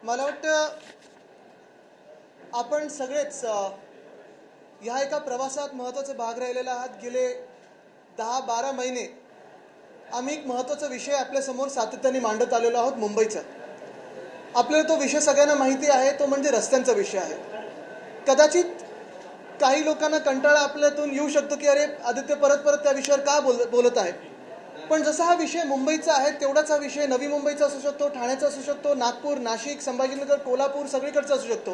मला वाटतं आपण सगळेच ह्या एका प्रवासात महत्त्वाचा भाग राहिलेला आहात. गेले 10-12 महिने आम्ही एक महत्त्वाचा विषय आपल्यासमोर सातत्याने मांडत आलेलो आहोत मुंबईचा. आपल्याला तो विषय सगळ्यांना माहिती आहे, तो म्हणजे रस्त्यांचा विषय आहे. कदाचित काही लोकांना कंटाळा आपल्यातून येऊ शकतो की अरे आदित्य परत परत त्या विषयावर का बोलत आहे. पण जसा हा विषय मुंबईचा आहे तेवढाच हा विषय नवी मुंबईचा असू शकतो, ठाण्याचा असू शकतो, नागपूर, नाशिक, संभाजीनगर, कोल्हापूर सगळीकडचा असू शकतो.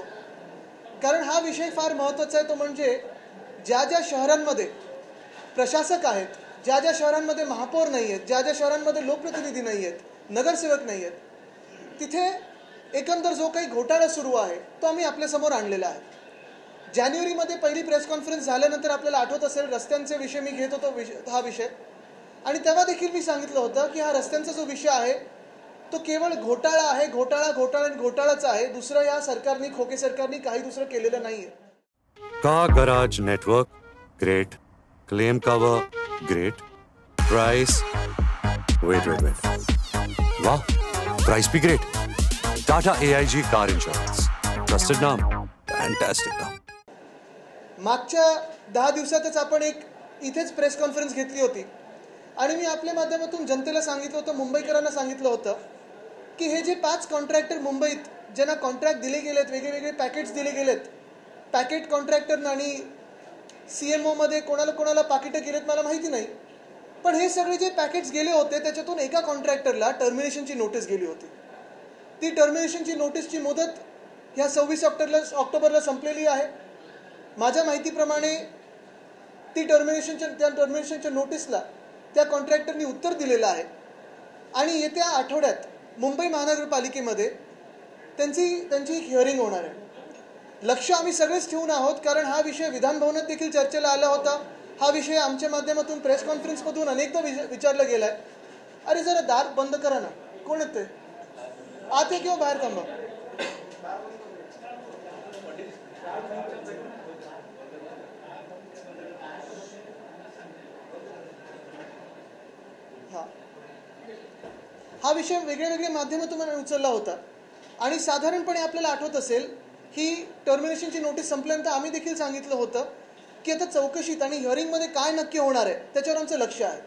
कारण हा विषय फार महत्त्वाचा आहे. तो म्हणजे ज्या ज्या शहरांमध्ये प्रशासक आहेत, ज्या ज्या शहरांमध्ये महापौर नाही आहेत, ज्या ज्या शहरांमध्ये लोकप्रतिनिधी नाही आहेत, नगरसेवक नाही आहेत, तिथे एकंदर जो काही घोटाळा सुरू आहे तो आम्ही आपल्यासमोर आणलेला आहे. जानेवारीमध्ये पहिली प्रेस कॉन्फरन्स झाल्यानंतर आपल्याला आठवत असेल रस्त्यांचे विषय मी घेत होतो हा विषय, आणि तेव्हा देखील मी सांगितलं होतं की हा रस्त्यांचा जो विषय आहे तो केवळ घोटाळा आहे. घोटाळाच आहे. दुसरं या सरकारने, खोके सरकारने काही दुसरं केलेलं नाहीये. Car garage network great, claim cover great, price wait वाह, प्राइस भी great. Tata AIG car insurance, trusted नाम, फैंटास्टिक नाम. मागच्या 10 दिवसातच आपण एक इथेच प्रेस कॉन्फरन्स घेतली होती आणि मी आपल्या माध्यमातून जनतेला सांगितलं होतं, मुंबईकरांना सांगितलं होतं की हे जे 5 कॉन्ट्रॅक्टर मुंबईत ज्यांना कॉन्ट्रॅक्ट दिले गेलेत, वेगवेगळे पॅकेट्स दिले गेलेत, पॅकेट कॉन्ट्रॅक्टर आणि CMO मध्ये कोणाला कोणाला पाकिटं गेलेत मला माहिती नाही, पण हे सगळे जे पॅकेट्स गेले होते त्याच्यातून एका कॉन्ट्रॅक्टरला टर्मिनेशनची नोटीस गेली होती. ती टर्मिनेशनची नोटीसची मुदत ह्या 26 ऑक्टोबरला संपलेली आहे. माझ्या माहितीप्रमाणे त्या टर्मिनेशनच्या नोटीसला त्या कॉन्ट्रॅक्टरनी उत्तर दिलेलं आहे आणि येत्या आठवड्यात मुंबई महानगरपालिकेमध्ये त्यांची एक हिअरिंग होणार आहे. लक्ष आम्ही सगळेच ठेवून आहोत, कारण हा विषय विधान भवनात देखील चर्चेला आला होता. हा विषय आमच्या माध्यमातून प्रेस कॉन्फरन्समधून अनेकदा विचारला गेलाय. अरे जरा दार बंद करा ना, कोण येते आत, किंवा बाहेर थांबा. हा विषय वेगळ्या माध्यमातून उचलला होता आणि साधारणपणे आपल्याला आठवत असेल ही टर्मिनेशनची नोटीस संपल्यानंतर आम्ही देखील सांगितलं होतं की आता चौकशीत आणि हिअरिंगमध्ये काय नक्की होणार आहे त्याच्यावर आमचं लक्ष आहे.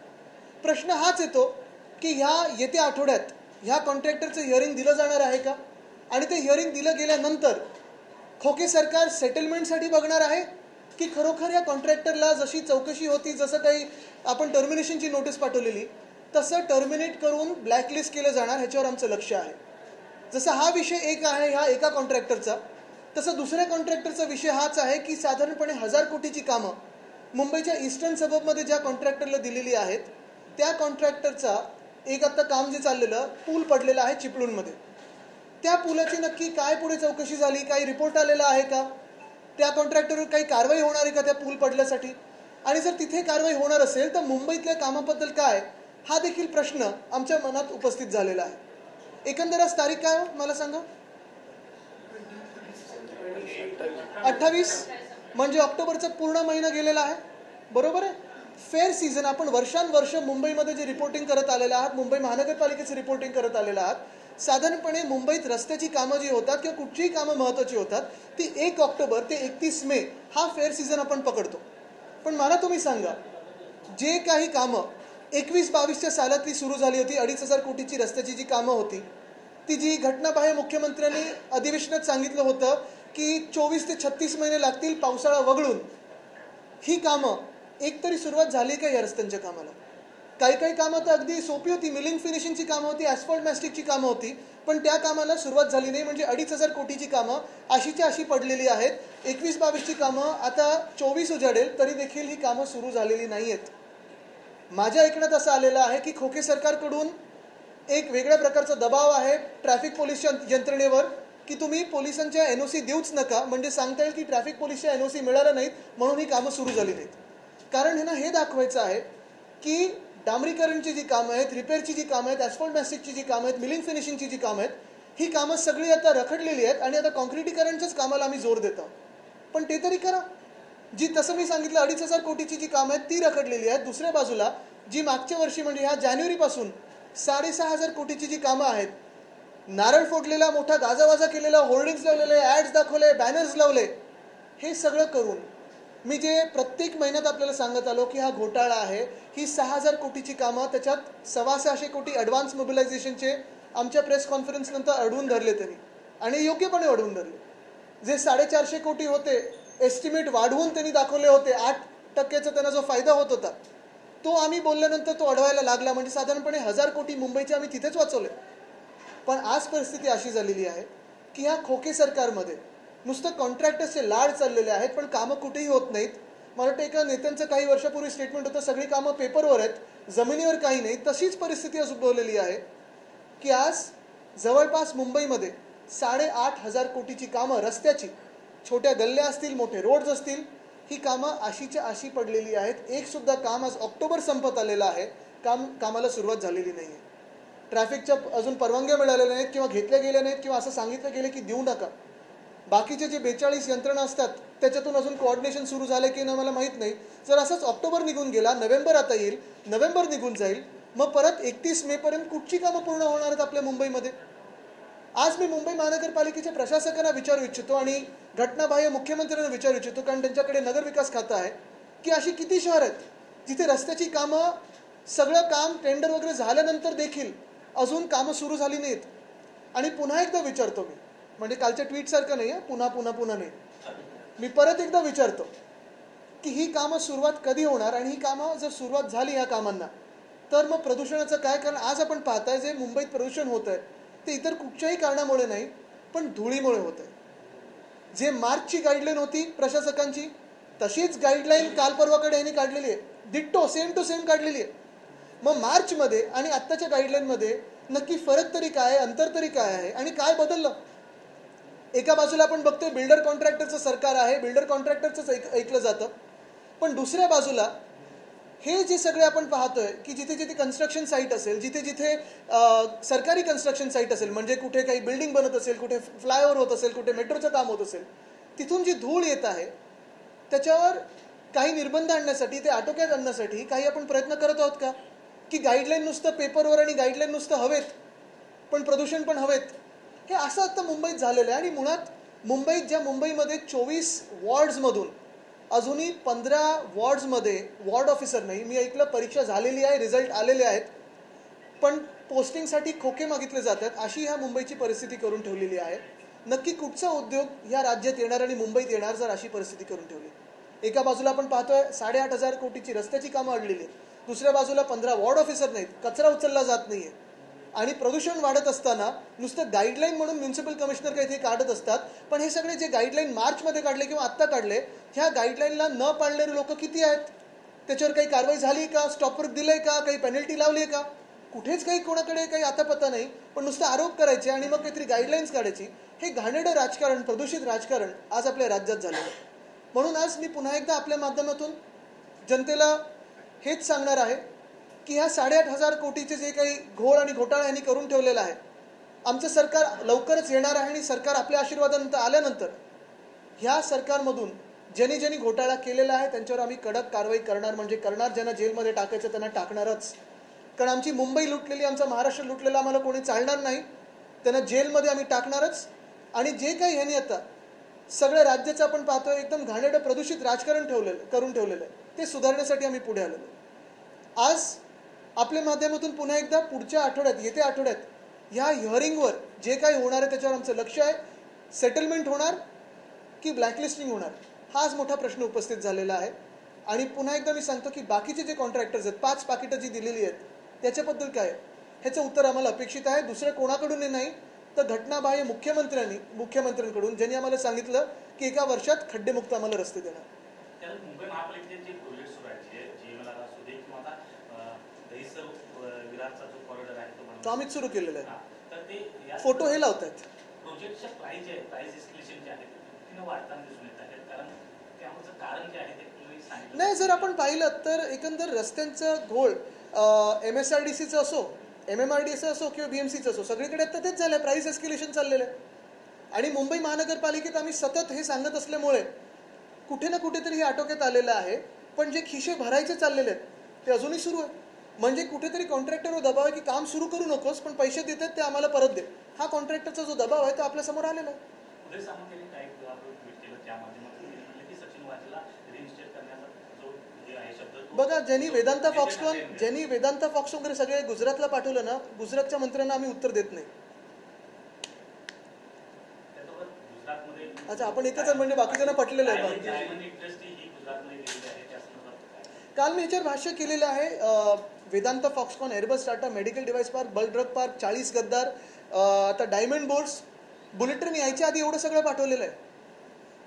प्रश्न हाच येतो की येत्या आठवड्यात ह्या कॉन्ट्रॅक्टरचं हिअरिंग दिलं जाणार आहे का, आणि ते हिअरिंग दिलं गेल्यानंतर खोके सरकार सेटलमेंटसाठी बघणार आहे की खरोखर या कॉन्ट्रॅक्टरला जशी चौकशी होती, जसं काही आपण टर्मिनेशनची नोटीस पाठवलेली तसं टर्मिनेट करून ब्लॅकलिस्ट केलं जाणार, ह्याच्यावर आमचं लक्ष आहे. जसं हा विषय एक आहे ह्या एका कॉन्ट्रॅक्टरचा, तसं दुसऱ्या कॉन्ट्रॅक्टरचा विषय हाच आहे की साधारणपणे 1000 कोटीची कामं मुंबईच्या ईस्टर्न सबअबमध्ये ज्या कॉन्ट्रॅक्टरला दिलेली आहेत त्या कॉन्ट्रॅक्टरचा एक आत्ता काम जे चाललेलं पूल पडलेला आहे चिपळूणमध्ये, त्या पुलाची नक्की काय पुढे चौकशी झाली, काही रिपोर्ट आलेला आहे का, त्या कॉन्ट्रॅक्टरवर काही कारवाई होणार आहे का त्या पूल पडल्यासाठी, आणि जर तिथे कारवाई होणार असेल तर मुंबईतल्या कामाबद्दल काय, हा देखील प्रश्न आमच्या मनात उपस्थित झालेला आहे. एकंदर आज तारीख काय हो मला सांगा? 28, म्हणजे ऑक्टोबरचा पूर्ण महिना गेलेला आहे, बरोबर आहे. फेअर सीझन, आपण वर्षानुवर्ष मुंबईमध्ये जे रिपोर्टिंग करत आलेलं आहात, मुंबई महानगरपालिकेचं रिपोर्टिंग करत आलेलं आहात, साधारणपणे मुंबईत रस्त्याची कामं जी होतात किंवा कुठचीही कामं महत्त्वाची होतात ती 1 ऑक्टोबर ते 31 मे हा फेअर सीझन आपण पकडतो. पण मला तुम्ही सांगा, जे काही कामं 21-22च्या सालातली सुरू झाली होती, 2,500 कोटीची रस्त्याची जी कामं होती, ती जी घटनाबाह्य मुख्यमंत्र्यांनी अधिवेशनात सांगितलं होतं की 24 ते 36 महिने लागतील पावसाळा वगळून, ही कामं एक तरी सुरुवात झाली का या रस्त्यांच्या कामाला? काही कामं तर अगदी सोपी होती, मिलिंग फिनिशिंगची कामं होती, ॲस्फॉल्ट मॅस्टिकची कामं होती, पण त्या कामाला सुरुवात झाली नाही. म्हणजे 2,500 कोटीची कामं अशीच्या अशी पडलेली आहेत. 21-22ची कामं आता 24 उजाडेल तरी देखील ही कामं सुरू झालेली नाही आहेत. माझ्या ऐकण्यात असं आलेलं आहे की खोके सरकारकडून एक वेगळ्या प्रकारचा दबाव आहे ट्रॅफिक पोलीसच्या यंत्रणेवर की तुम्ही पोलिसांच्या NOC देऊच नका, म्हणजे सांगता येईल की ट्रॅफिक पोलीसच्या NOC मिळाला नाहीत म्हणून ही कामं सुरू झाली नाहीत. कारण ह्यांना हे दाखवायचं आहे की डांबरीकरणची जी कामं आहेत, रिपेअरची जी कामं आहेत, ॲस्फॉल्ट मॅस्टिकची जी कामं आहेत, मिलिंग फिनिशिंगची जी कामं आहेत, ही कामं सगळी आता रखडलेली आहेत आणि आता कॉन्क्रिटीकरणच्याच कामाला आम्ही जोर देतो. पण ते तरी करा. जी तसं मी सांगितलं 2,500 कोटीची जी कामं आहेत ती रखडलेली आहेत. दुसऱ्या बाजूला जी मागच्या वर्षी म्हणजे ह्या जानेवारीपासून 6,500 कोटीची जी कामं आहेत नारळ फोडलेला, मोठा गाजावाजा केलेला, होर्डिंग्स लावलेले, ॲड्स दाखवले, बॅनर्स लावले, हे सगळं करून मी जे प्रत्येक महिन्यात आपल्याला सांगत आलो की हा घोटाळा आहे, ही 6,000 कोटीची कामं, त्याच्यात 625 कोटी ॲडव्हान्स मोबिलायझेशनचे आमच्या प्रेस कॉन्फरन्सनंतर अडवून धरले त्यांनी, आणि योग्यपणे अडवून धरले. जे 450 कोटी होते एस्टिमेट वाढवून त्यांनी दाखवले होते, 8% त्यांना जो फायदा होत होता तो आम्ही बोलल्यानंतर तो अडवायला लागला. म्हणजे साधारणपणे 1,000 कोटी मुंबईचे आम्ही तिथेच वाचवले. पण आज परिस्थिती अशी झालेली आहे की ह्या खोके सरकारमध्ये नुसतं कॉन्ट्रॅक्टर्सचे लाड चाललेले आहेत, पण कामं कुठेही होत नाहीत. मला वाटतं एका नेत्यांचं काही वर्षापूर्वी स्टेटमेंट होतं, सगळी कामं पेपरवर आहेत, जमिनीवर काही नाही. तशीच परिस्थिती आज उद्भवलेली आहे की आज जवळपास मुंबईमध्ये 8,500 कोटीची कामं रस्त्याची, छोट्या गल्ल्या असतील, मोठे रोड्स असतील, ही कामं अशीच्या अशी पडलेली आहेत. एक सुद्धा काम, आज ऑक्टोबर संपत आलेला आहे, कामाला सुरुवात झालेली नाही आहे. ट्रॅफिकच्या अजून परवानग्या मिळालेल्या नाहीत किंवा घेतल्या गेल्या नाहीत किंवा असं सांगितलं गेलं की देऊ नका. बाकीचे जे 42 यंत्रणा असतात त्याच्यातून अजून कोऑर्डिनेशन सुरू झालं की नाही मला माहीत नाही. जर असंच ऑक्टोबर निघून गेला, नोव्हेंबर आता येईल, नोव्हेंबर निघून जाईल, मग परत 31 मेपर्यंत कुठची कामं पूर्ण होणार आहेत आपल्या मुंबईमध्ये. आज मी मुंबई महानगरपालिकेच्या प्रशासकांना विचारू इच्छितो आणि घटनाबाह्य मुख्यमंत्र्यांना विचारू इच्छितो, कारण त्यांच्याकडे नगरविकास खातं आहे, की अशी किती शहर आहेत जिथे रस्त्याची कामं, सगळं काम टेंडर वगैरे झाल्यानंतर देखील अजून कामं सुरू झाली नाहीत. आणि पुन्हा एकदा विचारतो मी, म्हणजे कालच्या ट्विटसारखं नाही आहे, पुन्हा नाही, मी परत एकदा विचारतो की ही कामं सुरुवात कधी होणार, आणि ही कामं जर सुरुवात झाली ह्या कामांना तर मग प्रदूषणाचं काय. कारण आज आपण पाहताय जे मुंबईत प्रदूषण होत आहे ते इतर कुठच्याही कारणामुळे नाही, पण धुळीमुळे होत आहे. जे मार्चची गाईडलाईन होती प्रशासकांची, तशीच गाईडलाईन काल परवाकडे यांनी काढलेली आहे, डिट्टो सेम टू सेम काढलेली आहे. मग मार्चमध्ये आणि आत्ताच्या गाईडलाईनमध्ये नक्की फरक तरी काय आहे, अंतर तरी काय आहे, आणि काय बदललं. एका बाजूला आपण बघतोय बिल्डर कॉन्ट्रॅक्टरचं सरकार आहे, बिल्डर कॉन्ट्रॅक्टरचंच ऐकलं जातं, पण दुसऱ्या बाजूला हे जे सगळे आपण पाहतोय की जिथे जिथे कन्स्ट्रक्शन साईट असेल, जिथे जिथे सरकारी कन्स्ट्रक्शन साईट असेल, म्हणजे कुठे काही बिल्डिंग बनत असेल, कुठे फ्लायओव्हर होत असेल, कुठे मेट्रोचं काम होत असेल, तिथून जी धूळ येत आहे त्याच्यावर काही निर्बंध आणण्यासाठी, ते आटोक्यात आणण्यासाठी काही आपण प्रयत्न करत आहोत का. की गाईडलाईन नुसतं पेपरवर आणि गाईडलाईन नुसतं हवेत, पण प्रदूषण पण हवेत. हे असं आता मुंबईत झालेलं आहे. आणि मुळात मुंबईत, ज्या मुंबईमध्ये 24 वॉर्ड्समधून अजूनही 15 वॉर्ड्समध्ये वॉर्ड ऑफिसर नाही. मी ऐकलं परीक्षा झालेली आहे, रिझल्ट आलेले आहेत, पण पोस्टिंगसाठी खोके मागितले जातात. अशी ह्या मुंबईची परिस्थिती करून ठेवलेली आहे. नक्की कुठचा उद्योग ह्या राज्यात येणार आणि मुंबईत येणार जर अशी परिस्थिती करून ठेवली. एका बाजूला आपण पाहतोय 8,500 कोटीची रस्त्याची कामं अडलेली आहेत, दुसऱ्या बाजूला 15 वॉर्ड ऑफिसर नाहीत, कचरा उचलला जात नाहीये, आणि प्रदूषण वाढत असताना नुसतं गाईडलाईन म्हणून म्युन्सिपल कमिशनर काही ते काढत असतात. पण हे सगळे जे गाईडलाईन मार्चमध्ये काढले किंवा आत्ता काढले, ह्या गाईडलाईनला न पाळणारे लोक किती आहेत, त्याच्यावर काही कारवाई झाली का, स्टॉपवर्क दिलंय का, काही पेनल्टी लावली आहे का, कुठेच काही कोणाकडे काही आता पत्ता नाही. पण नुसतं आरोप करायचे आणि मग काहीतरी गाईडलाईन्स काढायची, हे घाणेरडं राजकारण, प्रदूषित राजकारण आज आपल्या राज्यात झालेलं आहे. म्हणून आज मी पुन्हा एकदा आपल्या माध्यमातून जनतेला हेच सांगणार आहे की ह्या 8,500 कोटीचे जे काही घोळ आणि घोटाळा यांनी करून ठेवलेला आहे, आमचं सरकार लवकरच येणार आहे. आणि सरकार आपल्या आशीर्वादानंतर आल्यानंतर ह्या सरकारमधून ज्यांनी ज्यांनी घोटाळा केलेला आहे त्यांच्यावर आम्ही कडक कारवाई करणार, म्हणजे करणार. ज्यांना जेलमध्ये टाकायचं त्यांना टाकणारच. कारण आमची मुंबई लुटलेली, आमचा महाराष्ट्र लुटलेला आम्हाला कोणी चालणार नाही, त्यांना जेलमध्ये आम्ही टाकणारच. आणि जे काही ह्यांनी आता सगळ्या राज्याचं आपण पाहतोय एकदम घाणेरडं प्रदूषित राजकारण करून ठेवलेलं आहे, ते सुधारण्यासाठी आम्ही पुढे आलेलो. आज आपल्या माध्यमातून पुन्हा एकदा पुढच्या आठवड्यात, येत्या आठवड्यात ह्या हिअरिंगवर जे काही होणार आहे त्याच्यावर आमचं लक्ष आहे. सेटलमेंट होणार की ब्लॅकलिस्टिंग होणार, हाच मोठा प्रश्न उपस्थित झालेला आहे. आणि पुन्हा एकदा मी सांगतो की बाकीचे जे कॉन्ट्रॅक्टर्स आहेत, 5 पाकिटं जी दिलेली आहेत त्याच्याबद्दल काय, ह्याचं उत्तर आम्हाला अपेक्षित आहे. दुसऱ्या कोणाकडूनही नाही, तर घटनाबाह्य मुख्यमंत्र्यांकडून, ज्यांनी आम्हाला सांगितलं की एका वर्षात खड्डेमुक्त आम्हाला रस्ते देणार. मुंबई महापालिकेचे जे प्रोजेक्ट सुरू आहेत, जे मला असू दे किंवा आता दहिसर विरारचा जो कॉरिडॉर आहे तो आम्हीच सुरू केलेला आहे, तर ते फोटो हे लावतात. प्रोजेक्टच्या प्राइस एस्केलेशन जे आहे ते वाढताना दिसून येत आहेत, कारण त्यामागचं कारण जे आहे ते तुम्ही सांगितलं नाही. जर आपण पाहिलं तर एकंदर रस्त्यांचं घोळ MSRDCचं असो, MMRDC असो किंवा BMCचं असो, सगळीकडे आता तेच झालं, प्राइस एस्केलेशन चाललेलं आहे. आणि मुंबई महानगरपालिकेत आम्ही सतत हे सांगत असल्यामुळे कुठे ना कुठेतरी हे आटोक्यात आलेलं आहे. पण जे खिशे भरायचे चाललेले आहेत ते अजूनही सुरू आहे. म्हणजे कुठेतरी कॉन्ट्रॅक्टरवर दबाव आहे की काम सुरू करू नकोस, पण पैसे देतात ते आम्हाला परत दे. हा कॉन्ट्रॅक्टरचा जो दबाव आहे तो आपल्यासमोर आलेला आहे. उदय सामंत यांनी काय ट्विट केलं त्या माध्यमातून म्हणलं की सचिन वाझेला रिइन्स्टेट करण्याचा जो हे आहे शब्द बघा, ज्यांनी वेदांता फॉक्स वगैरे सगळे गुजरातला पाठवलं ना, गुजरातच्या मंत्र्यांना आम्ही उत्तर देत नाही. अच्छा, आपण एकच म्हणजे बाकीच्यांना पटलेलं आहे. काल मी याच्यावर भाष्य केलेलं आहे. Vedanta Foxconn, Airbus, Tata medical device park, bulk drug park, 40 गद्दार, आता डायमंड बोर्ड्स, बुलेट ट्रेन यायच्या आधी एवढं सगळं पाठवलेलं आहे.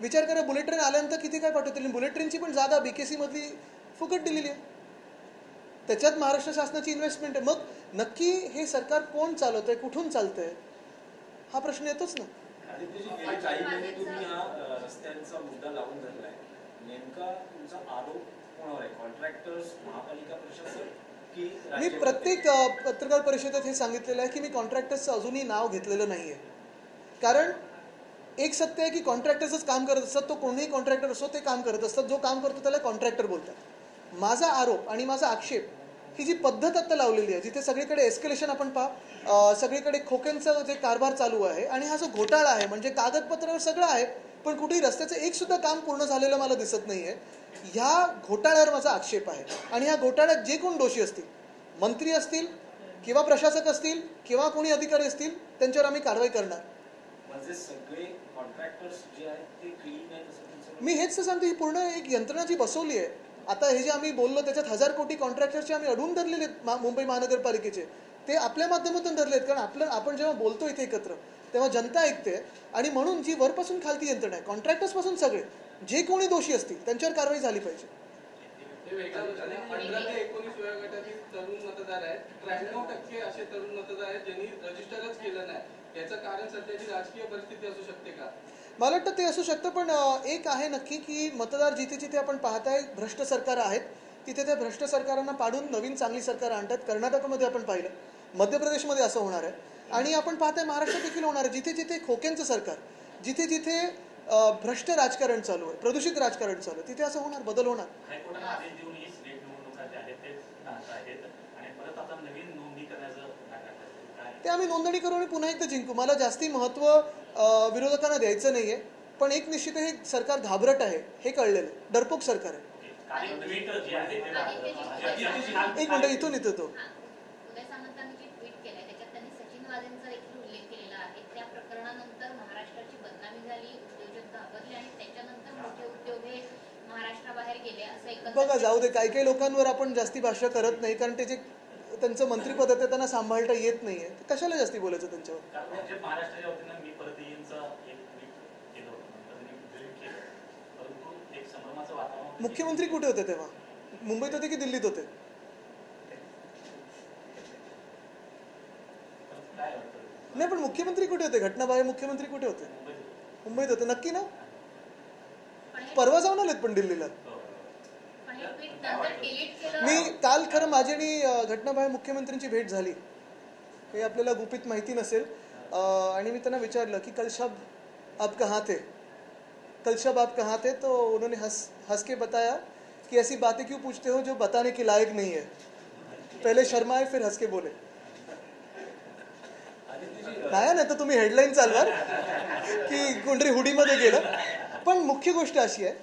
विचार करा, बुलेट ट्रेन आल्यानंतर किती काय पाठवतील. बुलेट ट्रेनची पण जागा BKC मधली फुकट दिलेली आहे. त्याच्यात महाराष्ट्र शासनाची इन्व्हेस्टमेंट आहे. मग नक्की हे सरकार कोण चालवतंय, कुठून चालतंय, हा प्रश्न येतोच ना. काही महिने तुम्ही हा रस्त्यांचा मुद्दा लावून धरलाय. नेमका तुमचा आरोप कोणावर आहे? कॉन्ट्रॅक्टर्स, महापालिका प्रशासन की? मी प्रत्येक पत्रकार परिषदेत हे सांगितलेलं आहे की मी कॉन्ट्रॅक्टर्सचं अजूनही नाव घेतलेलं नाहीये. कारण एक सत्य आहे की कॉन्ट्रॅक्टर्सच काम करत असतात. तो कोणीही कॉन्ट्रॅक्टर असो ते काम करत असतात. जो काम करतो त्याला कॉन्ट्रॅक्टर बोलतात. माझा आरोप आणि माझा आक्षेप ही जी पद्धत आता लावलेली आहे, जिथे सगळीकडे एस्केलेशन आपण सगळीकडे खोक्यांचा जे कारभार चालू आहे आणि हा जो घोटाळा आहे, म्हणजे कागदपत्रावर सगळं आहे पण कुठेही रस्त्याचं एक सुद्धा काम पूर्ण झालेलं मला दिसत नाहीये. ह्या घोटाळ्यावर माझा आक्षेप आहे. आणि ह्या घोटाळ्यात जे कोण दोषी असतील, मंत्री असतील किंवा प्रशासक असतील किंवा कोणी अधिकारी असतील, त्यांच्यावर आम्ही कारवाई करणार. म्हणजे सगळे कॉन्ट्रॅक्टर्स जे आहेत ते क्लीन आहेत असं? मी हेच तर सांगतो, ही पूर्ण एक यंत्रणा जी बसवली आहे. आता हे जे आम्ही बोललो त्याच्यात 1000 कोटी कॉन्ट्रॅक्टरचे आम्ही अडवून धरलेले आहेत मुंबई महानगरपालिकेचे. ते आपल्या माध्यमातून धरले आहेत. कारण आपण जेव्हा बोलतो इथे एकत्र तेव्हा जनता ऐकते. आणि म्हणून जी वरपासून खालती यंत्रणा आहे, कॉन्ट्रॅक्टर्स पासून सगळे जे कोणी दोषी असतील त्यांच्यावर कारवाई झाली पाहिजे. 18 ते 19 वयोगटातील तरुण मतदार आहेत. 93% असे तरुण मतदार आहेत ज्यांनी रजिस्टरच केलं नाही. याचं कारण सध्याची राजकीय परिस्थिती असू शकते का? मला वाटतं ते असू शकतं. पण एक आहे नक्की की मतदार जिथे जिथे आपण पाहताय भ्रष्ट सरकार आहेत, तिथे त्या भ्रष्ट सरकारांना पाडून नवीन चांगली सरकार आणतात. कर्नाटकमध्ये आपण पाहिलं, मध्य प्रदेशमध्ये असं होणार आहे आणि आपण पाहताय महाराष्ट्रात देखील होणार आहे. जिथे जिथे खोक्यांचं सरकार, जिथे जिथे भ्रष्ट राजकारण चालू आहे, प्रदूषित राजकारण चालू आहे, तिथे असं होणार, बदल होणार. ते आम्ही नोंदणी करू आणि पुन्हा एकदा जिंकू. मला जास्ती महत्व विरोधकांना द्यायचं नाहीये. पण एक निश्चित हे सरकार घाबरट आहे हे कळलेलं, डरपोक सरकार आहे. एक मिनिट, इथून इथं तो उदय सामंतांनी जे ट्विट केलंय त्याच्यात त्यांनी सचिन वाझेंचा देखील उल्लेख केलेला आहे. त्या प्रकरणानंतर महाराष्ट्राची बदनामी झाली, उद्योजक घाबरले आणि त्याच्यानंतर मोठे उद्योग हे महाराष्ट्राबाहेर गेले असं एकंदरीत. बघा, जाऊ दे, काही काही लोकांवर आपण जास्ती भाष्य करत नाही. कारण ते जे त्यांचं मंत्रिपद आहे त्यांना सांभाळता येत नाहीये. कशाला जास्ती बोलायचं त्यांच्यावर. महाराष्ट्राच्या वतीनं मी परत येईनचं एक ट्विट केलं होतं, नंतर मी डिलीट केलं. परंतु एक संभ्रमाचं वातावरण. मुख्यमंत्री कुठे होते तेव्हा? मुंबईत होते की दिल्लीत होते? नाही, पण मुख्यमंत्री कुठे होते? घटनाबाह्य मुख्यमंत्री कुठे होते? मुंबईत होते. नक्की ना? परवा जाऊन आलेत पण दिल्लीला. मी काल खरं माझी आणि घटनाबाह्य मुख्यमंत्र्यांची भेट झाली. हे आपल्याला गुपित माहिती नसेल. आणि मी त्यांना विचारलं की कल शब आप कहाँ थे, कल शब आप कहाँ थे? तो उन्होंने हंस के बताया कि ऐसी बातें क्यों पूछते हो जो बताने के लायक नहीं है. पहले शर्माए फिर हंस के बोले. नाही तर तुम्ही हेडलाईन चालवाल की कोणतरी हुडीमध्ये गेलं. पण मुख्य गोष्ट अशी आहे,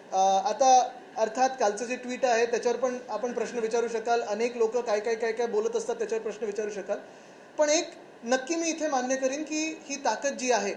आता अर्थात कालचं जे ट्विट आहे त्याच्यावर पण आपण प्रश्न विचारू शकाल. अनेक लोक काय काय काय काय बोलत असतात त्याच्यावर प्रश्न विचारू शकाल. पण एक नक्की मी इथे मान्य करीन की ही ताकद जी आहे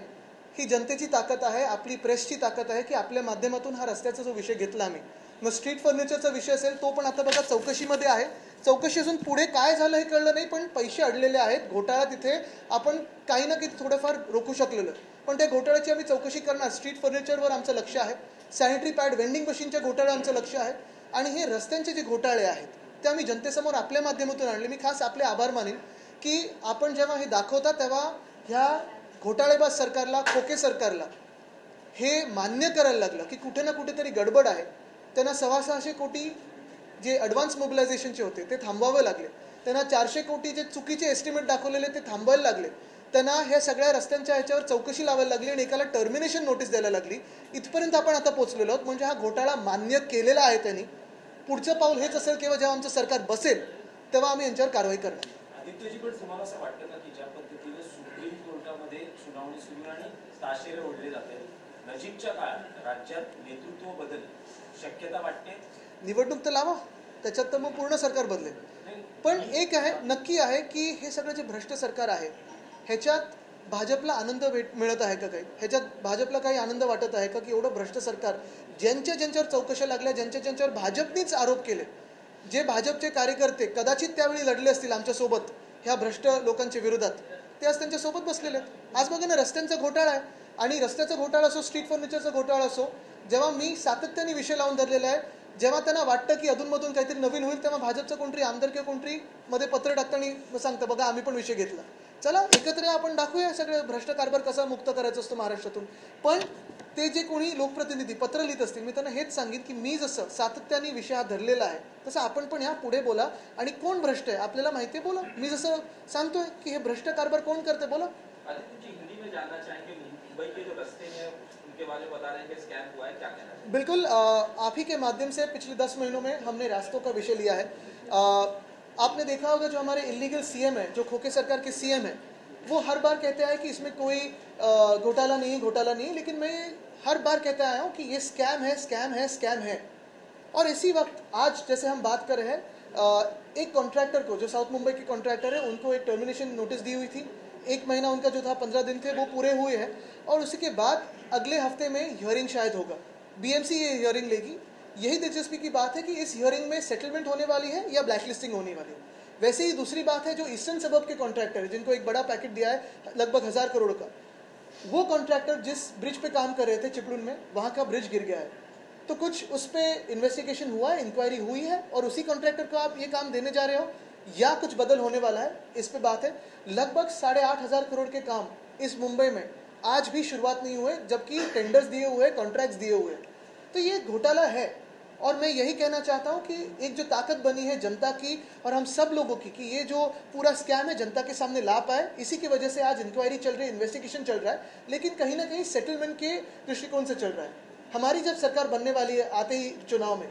ही जनतेची ताकद आहे, आपली प्रेसची ताकद आहे की आपल्या माध्यमातून हा रस्त्याचा जो विषय घेतला आम्ही. मग स्ट्रीट फर्निचरचा विषय असेल तो पण आता बघा चौकशीमध्ये आहे. चौकशी असून पुढे काय झालं हे कळलं नाही. पण पैसे अडलेले आहेत. घोटाळा तिथे आपण काही ना काही थोडंफार रोखू शकलेलं. पण त्या घोटाळ्याची आम्ही चौकशी करणार. स्ट्रीट फर्निचरवर आमचं लक्ष आहे. सॅनिटरी पॅड वेंडिंग मशीनच्या घोटाळ्यावर आमचं लक्ष आहे. आणि हे रस्त्यांचे जे घोटाळे आहेत ते आम्ही जनतेसमोर आपल्या माध्यमातून आणले. मी खास आपले आभार मानेन की आपण जेव्हा हे दाखवता तेव्हा ह्या घोटाळेबाज सरकारला, खोके सरकारला हे मान्य करायला लागलं की कुठे ना कुठेतरी गडबड आहे. त्यांना 600 कोटी जे ॲडव्हान्स मोबिलायझेशनचे होते ते थांबवावे लागले. त्यांना 400 कोटी जे चुकीचे एस्टिमेट दाखवलेले ते थांबवायला लागले. त्यांना ह्या सगळ्या रस्त्यांच्या ह्याच्यावर चौकशी लावायला लागली आणि एकाला टर्मिनेशन नोटीस द्यायला लागली. इथपर्यंत आपण आता पोहोचलेलो आहोत. म्हणजे हा घोटाळा मान्य केलेला आहे त्यांनी. पुढचं पाऊल हेच असेल किंवा जेव्हा आमचं सरकार बसेल तेव्हा आम्ही यांच्यावर कारवाई करणार. आदित्यजी, पण तुम्हाला असं वाटतं ना की ज्या पद्धतीने सुप्रीम कोर्टामध्ये सुनावणी सुरू आणि ताशेरे ओढले जाते, नजीकच्या काळात राज्यात नेतृत्व बदल शक्यता वाटते? निवडणूक तर लावा, त्याच्यात तर मग पूर्ण सरकार बदलेल. पण एक आहे, नक्की आहे की हे सगळं जे भ्रष्ट सरकार आहे ह्याच्यात भाजपला आनंद मिळत आहे का काही? ह्याच्यात भाजपला काही आनंद वाटत आहे का की एवढं भ्रष्ट सरकार, ज्यांच्यावर चौकशा लागल्या, ज्यांच्यावर भाजपनीच आरोप केले, जे भाजपचे कार्यकर्ते कदाचित त्यावेळी लढले असतील आमच्यासोबत ह्या भ्रष्ट लोकांच्या विरोधात, ते आज त्यांच्यासोबत बसलेले आहेत. आज बघा ना, रस्त्यांचा घोटाळा आहे, आणि रस्त्याचा घोटाळा असो, स्ट्रीट फर्निचरचा घोटाळा असो, जेव्हा मी सातत्याने विषय लावून धरलेला आहे, जेव्हा त्यांना वाटतं की अधूनमधून काहीतरी नवीन होईल, तेव्हा भाजपचं कोणतरी आमदार किंवा कोणतरी मध्ये पत्र टाकताना सांगतं बघा आम्ही पण विषय घेतला, चला एकत्र आपण दाखवूया सगळे भ्रष्ट कारभार कसा मुक्त करायचा असतो महाराष्ट्रातून. पण ते जे कोणी लोकप्रतिनिधी पत्र लिहित असतील, मी त्यांना हेच सांगेन की मी जसं सातत्याने विषय हा धरलेला आहे तसं आपण पण ह्या पुढे बोला, आणि कोण भ्रष्ट आहे आपल्याला माहिती आहे बोला. मी जसं सांगतोय की हे भ्रष्ट कारभार कोण करते बोला. हिंदी में जानना चाहेंगे मुंबई के जो रस्ते हैं उनके बारे में बता रहे हैं कि स्कैम हुआ है, क्या कहना है? बिल्कुल, आप ही के माध्यम से पिछले 10 महीनों में हमने रास्तों का विषय लिया है. आपने देखा होगा जो हमारे इलीगल सीएम है, जो खोखे सरकार के सीएम है, वो हर बार कहते हैं कि इसमें कोई घोटाला नहीं, लेकिन मैं हर बार कहते आया हूँ कि ये स्कैम है. और इसी वक्त आज जैसे हम बात कर रहे हैं, एक कॉन्ट्रैक्टर को, जो साउथ मुंबई के कॉन्ट्रैक्टर है, उनको एक टर्मिनेशन नोटिस दी हुई थी. 1 महीना उनका जो था, 15 दिन थे, वो पूरे हुए हैं, और उसी के बाद अगले हफ्ते में हियरिंग शायद होगा. बीएमसी ये हियरिंग लेगी. यही दिलचस्पी की बात है कि इस हियरिंग में सेटलमेंट होने वाली है या ब्लैकलिस्टिंग होने वाली है. वैसे ही दूसरी बात है, जो ईस्टर्न सबब के कॉन्ट्रैक्टर है, जिनको एक बड़ा पैकेट दिया है लगभग 1000 करोड़ का, वो कॉन्ट्रैक्टर जिस ब्रिज पे काम कर रहे थे चिपळूण में, वहाँ का ब्रिज गिर गया है. तो कुछ उस पर इन्वेस्टिगेशन हुआ है, इंक्वायरी हुई है, और उसी कॉन्ट्रैक्टर को आप ये काम देने जा रहे हो या कुछ बदल होने वाला है, इस पे बात है. लगभग 8,500 करोड़ के काम इस मुंबई में आज भी शुरुआत नहीं हुए, जबकि टेंडर्स दिए हुए, कॉन्ट्रैक्ट्स दिए हुए. तो ये घोटाला है, और मैं यही कहना चाहता हूँ कि एक जो ताकत बनी है जनता की और हम सब लोगों की, कि ये जो पूरा स्कैम है जनता के सामने ला पाए, इसी की वजह से आज इंक्वायरी चल रही है, इन्वेस्टिगेशन चल रहा है, लेकिन कहीं ना कहीं सेटलमेंट के दृष्टिकोण से चल रहा है. हमारी जब सरकार बनने वाली है आते ही चुनाव में,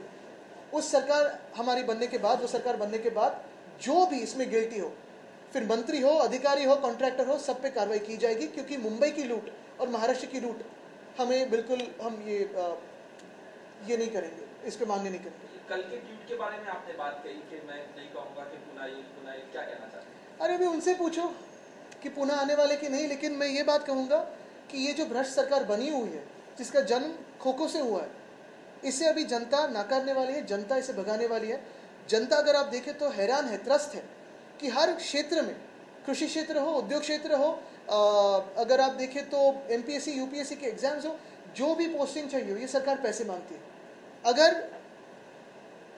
उस सरकार हमारी बनने के बाद, वो सरकार बनने के बाद जो भी इसमें गिल्टी हो, फिर मंत्री हो, अधिकारी हो, कॉन्ट्रैक्टर हो, सब पे कार्रवाई की जाएगी. क्योंकि मुंबई की लूट और महाराष्ट्र की लूट हमें बिल्कुल, हम ये नहीं करेंगे, इस पे मान्य नहीं करेंगे. कल के ट्वीट के बारे में आपने बात कही कि मैं नहीं कहूँगा कि पुनः क्या कहना चाहते हैं? अरे अभी उनसे पूछो कि पुनः आने वाले कि नहीं, लेकिन मैं ये बात कहूँगा कि ये जो भ्रष्ट सरकार बनी हुई है, जिसका जन्म खोखो से हुआ है, इसे अभी जनता नकारने वाली है, जनता इसे भगाने वाली है. जनता अगर आप देखें तो हैरान है, त्रस्त है कि हर क्षेत्र में, कृषि क्षेत्र हो, उद्योग क्षेत्र हो, अगर आप देखें तो एमपीएससी यूपीएससी के एग्जाम्स हो, जो भी पोस्टिंग चाहिए हो, ये सरकार पैसे मांगती है. अगर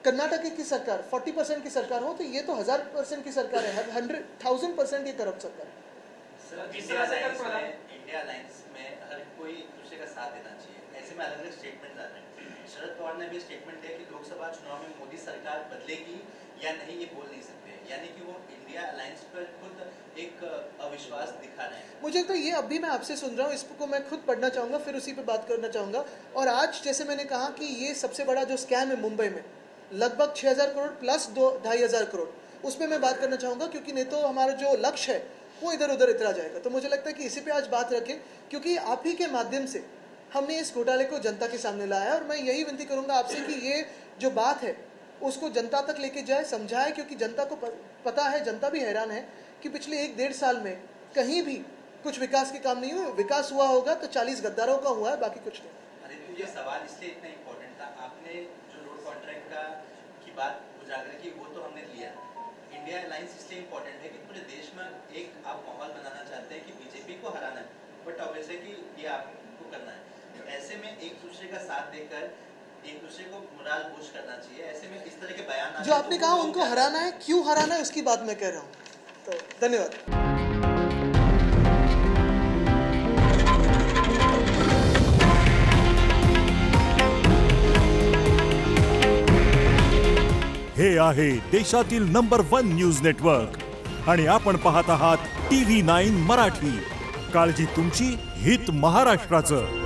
कर्नाटक की सरकार 40% की सरकार हो, तो ये तो 1000% की सरकार है, 100,000% ये करप्ट सरकार है. इंडिया अलायंस में हर कोई एक दूसरे का साथ देना चाहिए. ऐसे में अलग अलग स्टेटमेंट आ रहे हैं. शरद पवार ने भी स्टेटमेंट दिया कि लोकसभा चुनाव में मोदी सरकार बदलेगी या नहीं ये बोल नहीं सकते, यानी कि वो इंडिया अलायंस पर खुद एक अविश्वास दिखा रहे हैं. मुझे तो ये अभी मैं आपसे सुन रहा हूँ, इसको मैं खुद पढ़ना चाहूँगा, फिर उसी पे बात करना चाहूँगा. और आज जैसे मैंने कहा कि ये सबसे बड़ा जो स्कैम है मुंबई में, लगभग 6,000 करोड़ प्लस 2,500 करोड़, उस पर मैं बात करना चाहूँगा, क्योंकि नहीं तो हमारा जो लक्ष्य है वो इधर उधर इतरा जाएगा. तो मुझे लगता है कि इसी पे आज बात रखें, क्योंकि आप ही के माध्यम से हमने इस घोटाले को जनता के सामने लाया है. और मैं यही विनती करूंगा आपसे कि ये जो बात है उसको जनता तक लेके जाए, समझाए, क्योंकि जनता को पता है, जनता भी हैरान है कि पिछले 1-1.5 साल में कहीं भी कुछ विकास के काम नहीं हुए. विकास हुआ होगा तो 40 गद्दारों का हुआ है, बाकी कुछ नहीं. अरे ये सवाल इसलिए इतना इम्पोर्टेंट था, आपने जो रोड कॉन्ट्रैक्ट की बात उजागर की, वो तो हमने लिया. इंडिया अलायंस इसलिए इम्पोर्टेंट है कि पूरे देश में एक आप माहौल बनाना चाहते हैं कि बीजेपी को हराना है, बट ऑब्वियस है कि ये आपको करना है. ऐसे में एक दूसरे का साथ देकर एक दूसरे को मोरल बूस्ट करना चाहिए. ऐसे में इस तरह के बयान जो आपने कहा उनको हराना है, क्यों हराना है उसकी बात मैं कह रहा हूँ. तो धन्यवाद. हे आहे देशातील नंबर 1 न्यूज नेटवर्क आणि आपण पाहत आहात TV9 मराठी. काळजी तुमची, हित महाराष्ट्राचं.